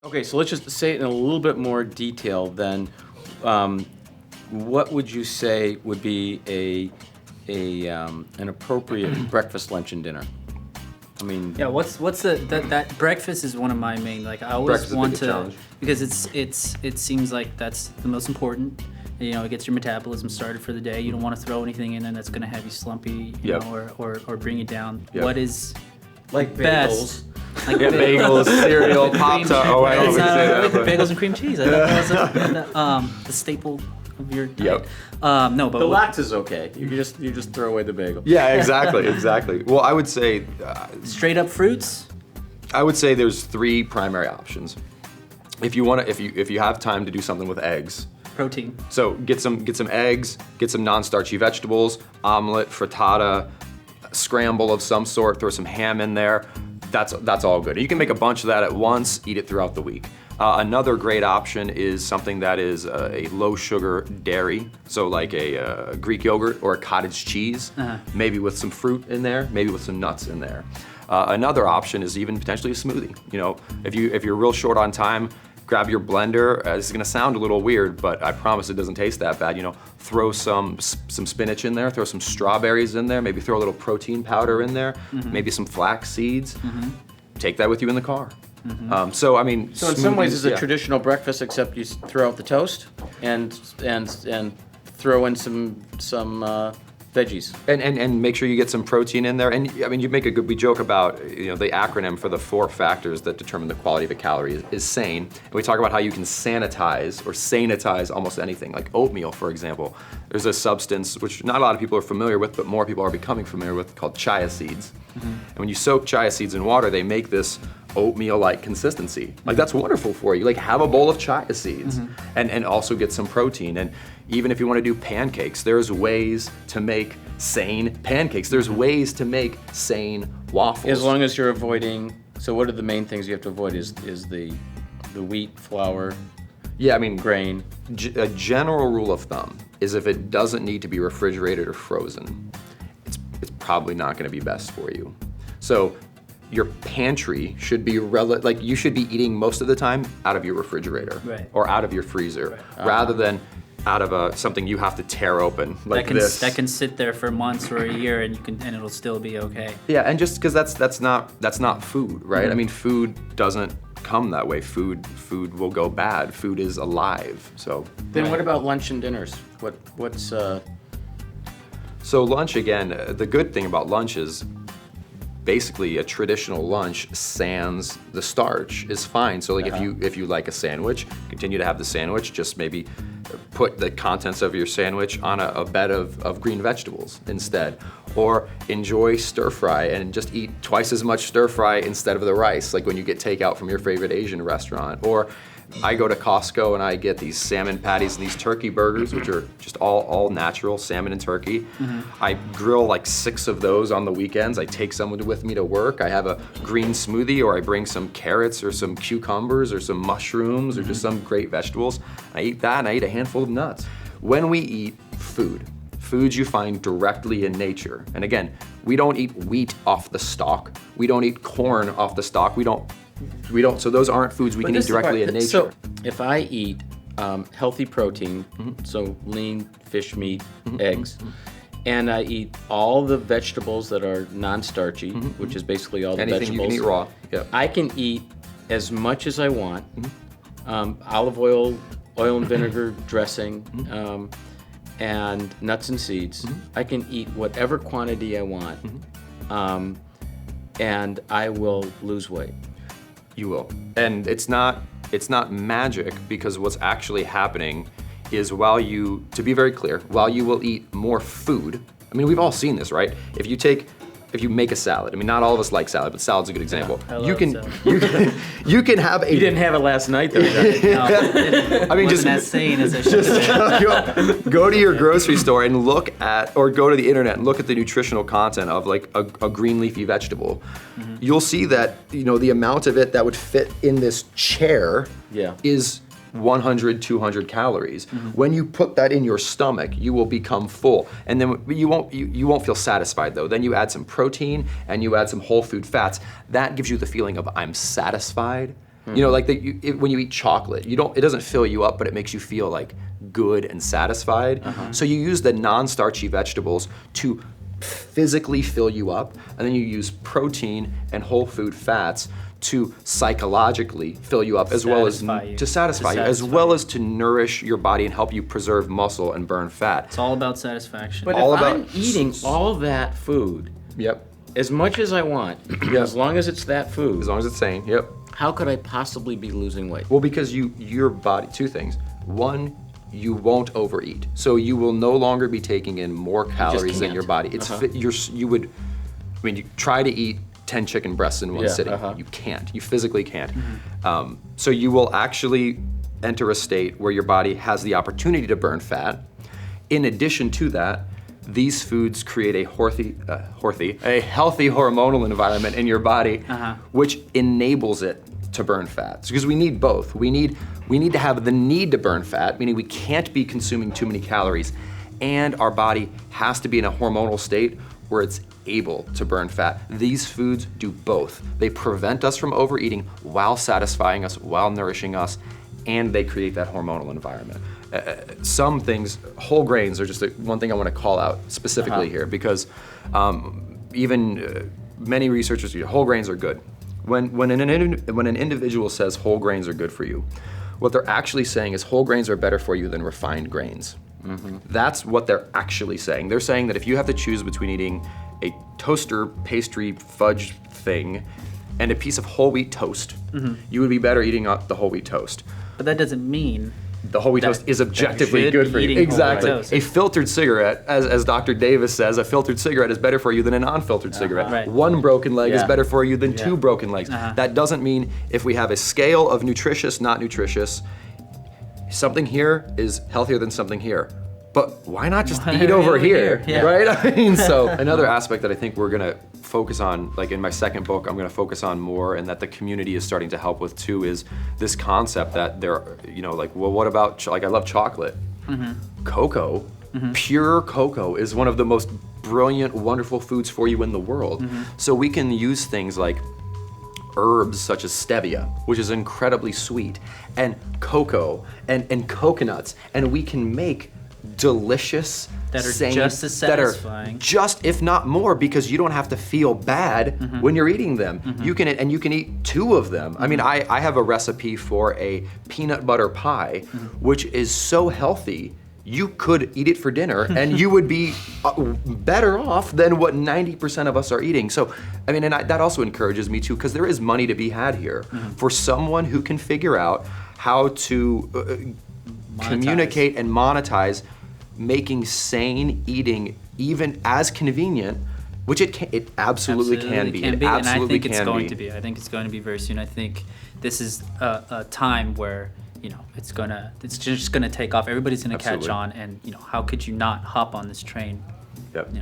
Okay, so let's just say it in a little bit more detail then. What would you say would be an appropriate breakfast, lunch, and dinner? I mean, Yeah, what's that breakfast is one of my main, like, I always Breakfast is a want big to, challenge. because it seems like that's the most important. You know, it gets your metabolism started for the day. You don't want to throw anything in there that's going to have you slumpy, you Yep. know, or bring you down. Yep. What is like best? bagels. Like Bagels, cereal, Pop-Tart. Oh, I don't It's think say that. but- bagels and cream cheese. I thought that was the staple of your diet. No, but The lax is okay. You just throw away the bagel. Yeah, exactly. Well, I would say straight up fruits. there's three primary options. If you have time to do something with eggs, Protein. so get some eggs, get some non-starchy vegetables, omelet, frittata, scramble of some sort, throw some ham in there. That's all good. You can make a bunch of that at once, eat it throughout the week. Another great option is something that is a low sugar dairy, so like a Greek yogurt or a cottage cheese, maybe with some fruit in there, maybe with some nuts in there. Another option is even potentially a smoothie. You know, if you're real short on time, grab your blender. This is gonna sound a little weird, but I promise it doesn't taste that bad. You know, throw some spinach in there, throw some strawberries in there, maybe throw a little protein powder in there, maybe some flax seeds. Take that with you in the car. So I mean, So in some ways, it's a yeah. traditional breakfast, except you throw out the toast and throw in some veggies. And make sure you get some protein in there. And I mean, we joke about, you know, the acronym for the 4 factors that determine the quality of a calorie is SANE. And we talk about how you can sanitize almost anything, like oatmeal, for example. There's a substance which not a lot of people are familiar with, but more people are becoming familiar with, called chia seeds. And when you soak chia seeds in water, they make this oatmeal-like consistency. Like, that's wonderful for you. Like, have a bowl of chia seeds and also get some protein. And even if you want to do pancakes, there's ways to make sane pancakes. There's ways to make sane waffles. As long as you're avoiding. So what are the main things you have to avoid? Is the wheat, flour, Yeah, I mean, grain. a general rule of thumb is if it doesn't need to be refrigerated or frozen, it's probably not going to be best for you. So your pantry should be like, you should be eating most of the time out of your refrigerator or out of your freezer, rather than out of something you have to tear open like this. That can sit there for months or a year, and it'll still be okay. Yeah, and just because that's not food, right? I mean, food doesn't come that way. Food will go bad. Food is alive. So Then what about lunch and dinners? What's So lunch, again, the good thing about lunch is basically a traditional lunch sans the starch is fine. So like if you like a sandwich, continue to have the sandwich, just maybe put the contents of your sandwich on a bed of green vegetables instead. Or enjoy stir fry and just eat twice as much stir fry instead of the rice, like when you get takeout from your favorite Asian restaurant. Or I go to Costco and I get these salmon patties and these turkey burgers, which are just all natural salmon and turkey. I grill like 6 of those on the weekends. I take someone with me to work. I have a green smoothie, or I bring some carrots or some cucumbers or some mushrooms or just some great vegetables. I eat that, and I eat a handful of nuts. When we eat foods you find directly in nature, and again, we don't eat wheat off the stalk. We don't eat corn off the stalk. We don't, so those aren't foods we can eat directly in nature. So if I eat healthy protein, so lean fish meat, eggs, and I eat all the vegetables that are non-starchy, which is basically all the Anything vegetables. you can eat raw. Yep. I can eat as much as I want. Olive oil, oil and vinegar dressing, and nuts and seeds. I can eat whatever quantity I want, and I will lose weight. You will. And it's not magic, because what's actually happening is to be very clear, while you will eat more food, I mean, we've all seen this, right? If you make a salad, I mean, not all of us like salad, but salad's a good example. I love you can have a. You didn't have it last night, though. I mean, just as sane as I should. go to your grocery store and or go to the internet and look at the nutritional content of like a green leafy vegetable. You'll see that, you know, the amount of it that would fit in this chair is 100, 200 calories. When you put that in your stomach, you will become full. And then you won't feel satisfied though. Then you add some protein and you add some whole food fats. That gives you the feeling of I'm satisfied You know, like when you eat chocolate, it doesn't fill you up, but it makes you feel like good and satisfied. So you use the non-starchy vegetables to physically fill you up, and then you use protein and whole food fats to psychologically fill you up, as well as to satisfy you, as well as to nourish your body and help you preserve muscle and burn fat. It's all about satisfaction. But all if about I'm eating all that food, Yep. as much as I want, as long as it's that food, As long as it's sane. Yep. how could I possibly be losing weight? Well, because your body, two things. One, you won't overeat, so you will no longer be taking in more calories than your body. It's you try to eat 10 chicken breasts in one sitting. You can't. You physically can't. So you will actually enter a state where your body has the opportunity to burn fat. In addition to that, these foods create a healthy hormonal environment in your body, which enables it to burn fat. Because we need both. We need to have the need to burn fat, meaning we can't be consuming too many calories, and our body has to be in a hormonal state where it's able to burn fat. These foods do both. They prevent us from overeating while satisfying us, while nourishing us, and they create that hormonal environment. Some things, whole grains are just one thing I want to call out specifically here, because even many researchers, whole grains are good. When an individual says whole grains are good for you, what they're actually saying is whole grains are better for you than refined grains. That's what they're actually saying. They're saying that if you have to choose between eating a toaster pastry fudge thing and a piece of whole wheat toast, you would be better eating the whole wheat toast. But that doesn't mean the whole wheat toast is objectively good for you. Exactly. A filtered cigarette, as Dr. Davis says, a filtered cigarette is better for you than a non-filtered cigarette. Right. One broken leg is better for you than two broken legs. That doesn't mean if we have a scale of nutritious, not nutritious, something here is healthier than something here. But why not just eat over here, right? I mean, so another aspect that I think we're gonna focus on, like in my second book, I'm gonna focus on more, and that the community is starting to help with too, is this concept that well, what about, like I love chocolate. Cocoa, pure cocoa is one of the most brilliant, wonderful foods for you in the world. So we can use things like herbs such as stevia, which is incredibly sweet, and cocoa, and coconuts, and we can make delicious, that are just as satisfying, just if not more, because you don't have to feel bad when you're eating them. You can eat two of them. I mean, I have a recipe for a peanut butter pie, which is so healthy. You could eat it for dinner, and you would be better off than what 90% of us are eating. So, I mean, and that also encourages me too, because there is money to be had here for someone who can figure out how to communicate and monetize making sane eating even as convenient, which it absolutely can be. It absolutely and I think it's can going be. to be. I think it's going to be very soon. I think this is a time where it's just gonna take off. Everybody's gonna catch on, and how could you not hop on this train? Yep.